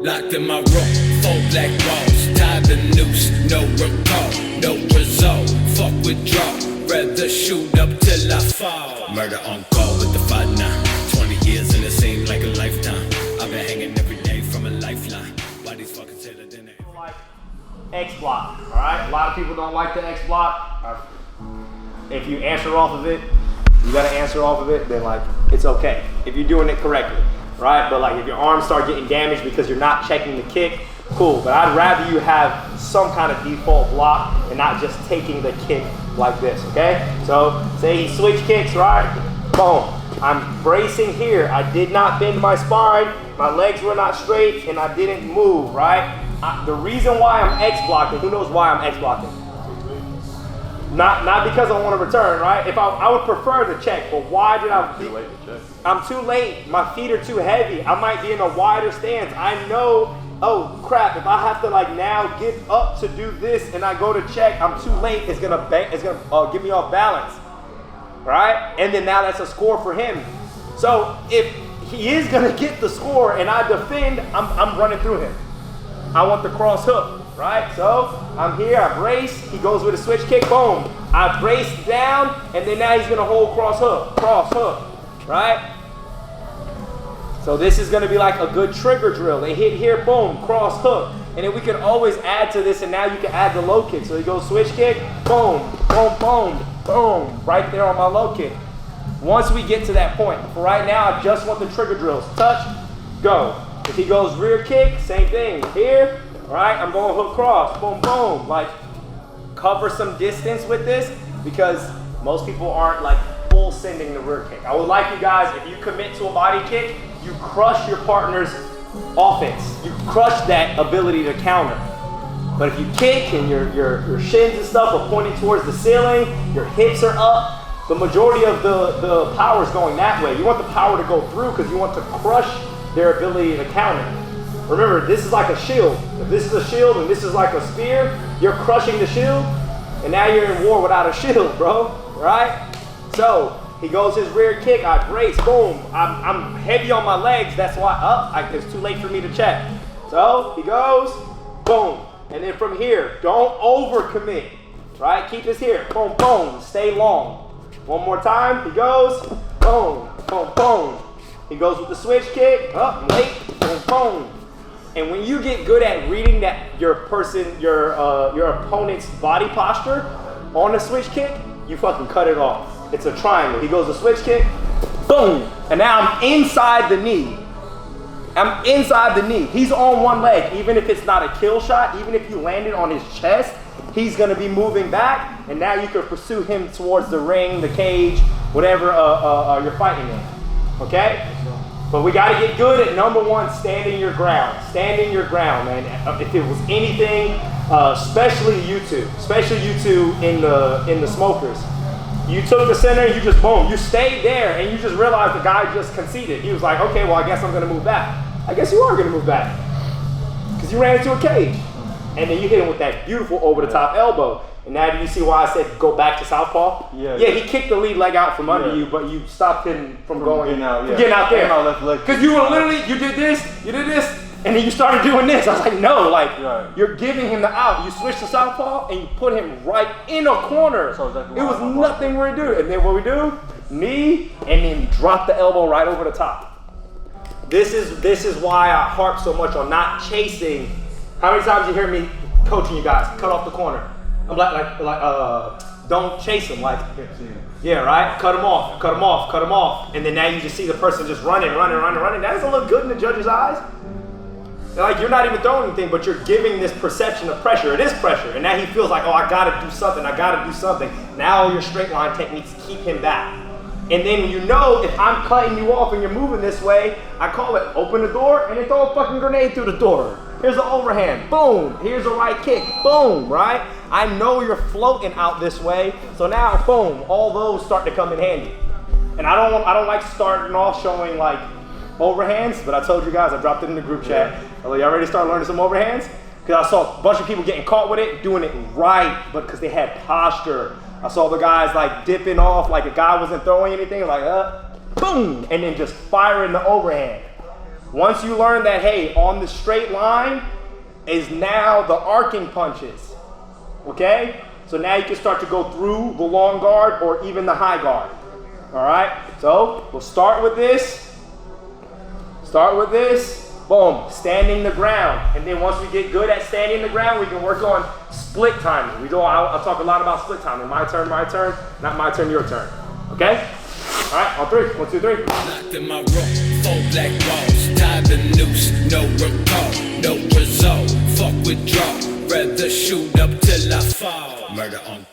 Locked in my room, 4 black walls, tied the noose, no recall, no result. Fuck withdraw, rather shoot up till I fall. Murder on call with the 5-9. 20 years and it seemed like a lifetime. I've been hanging every day from a lifeline. Why these fuckers hit it in it? Like X block, all right? A lot of people don't like the X block. If you answer off of it, you gotta answer off of it, then like, it's okay. If you're doing it correctly, right? But like if your arms start getting damaged because you're not checking the kick, cool. But I'd rather you have some kind of default block and not just taking the kick like this, okay? So say he switch kicks, right? Boom. I'm bracing here. I did not bend my spine. My legs were not straight and I didn't move, right? The reason why I'm X blocking, who knows why I'm X blocking? Not because I want to return, right? If I would prefer to check, but why did I? Too late to check. I'm too late. My feet are too heavy. I might be in a wider stance. I know, oh crap, if I have to like now get up to do this and I go to check, I'm too late. It's gonna get me off balance, right? And then now that's a score for him. So if he is gonna get the score and I defend, I'm running through him. I want the cross hook, right? So I'm here, I brace, he goes with a switch kick, boom. I brace down, and then now he's gonna hold cross hook, right? So this is gonna be like a good trigger drill. They hit here, boom, cross hook. And then we can always add to this, and now you can add the low kick. So he goes switch kick, boom, boom, boom, boom, right there on my low kick. Once we get to that point, for right now, I just want the trigger drills. Touch, go. If he goes rear kick, same thing. Here, all right, I'm going hook cross, boom, boom. Like, cover some distance with this because most people aren't like full sending the rear kick. I would like you guys, if you commit to a body kick, you crush your partner's offense. You crush that ability to counter. But if you kick and your shins and stuff are pointing towards the ceiling, your hips are up, the majority of the power is going that way. You want the power to go through because you want to crush their ability to counter. Remember, this is like a shield. If this is a shield and this is like a spear, you're crushing the shield, and now you're in war without a shield, bro, right? So he goes his rear kick, I brace, boom. I'm heavy on my legs, that's why, it's too late for me to check. So he goes, boom. And then from here, don't overcommit, right? Keep this here, boom, boom, stay long. One more time, he goes, boom, boom, boom. He goes with the switch kick, up, late, boom, boom. And when you get good at reading that your opponent's body posture on a switch kick, you fucking cut it off. It's a triangle. He goes to switch kick, boom. And now I'm inside the knee. I'm inside the knee. He's on one leg. Even if it's not a kill shot, even if you landed on his chest, he's gonna be moving back. And now you can pursue him towards the ring, the cage, whatever you're fighting in. Okay? But we got to get good at number one, standing your ground. Standing your ground, man. If it was anything, especially you two in the smokers, you took the center, you just boom, you stayed there, and you just realized the guy just conceded. He was like, okay, well, I guess I'm gonna move back. I guess you are gonna move back because you ran into a cage, and then you hit him with that beautiful over the top elbow. And now do you see why I said go back to southpaw? Yeah, he kicked the lead leg out from under you, but you stopped him from getting out there. Because you were literally, you did this, and then you started doing this. I was like, no, like, you're giving him the out. You switch to southpaw, and you put him right in a corner. So exactly it was nothing we do. And then what we do, knee, and then drop the elbow right over the top. This is why I harp so much on not chasing. How many times you hear me coaching you guys, cut off the corner? I'm like, don't chase him, like, yeah, right? Cut him off. And then now you just see the person just running. That doesn't look good in the judge's eyes. Like, you're not even throwing anything, but you're giving this perception of pressure. It is pressure. And now he feels like, oh, I gotta do something. Now all your straight line techniques keep him back. And then you know if I'm cutting you off and you're moving this way, I call it open the door and then throw a fucking grenade through the door. Here's an overhand, boom. Here's a right kick, boom, right? I know you're floating out this way, so now, boom, all those start to come in handy. And I don't like starting off showing like overhands, but I told you guys, I dropped it in the group chat. Y'all ready to start learning some overhands? Because I saw a bunch of people getting caught with it, doing it right, but because they had posture. I saw the guys like dipping off, like a guy wasn't throwing anything, like boom, and then just firing the overhand. Once you learn that, hey, on the straight line is now the arcing punches, okay? So now you can start to go through the long guard or even the high guard, all right? So we'll start with this, boom, standing the ground. And then once we get good at standing the ground, we can work on split timing. I'll talk a lot about split timing. My turn, not my turn, your turn, okay? All right, on three. 1, 2, 3. Locked in my room, 4 black walls, tied the noose, no recall, no result. Fuck with draw, rather shoot up till I fall. Murder on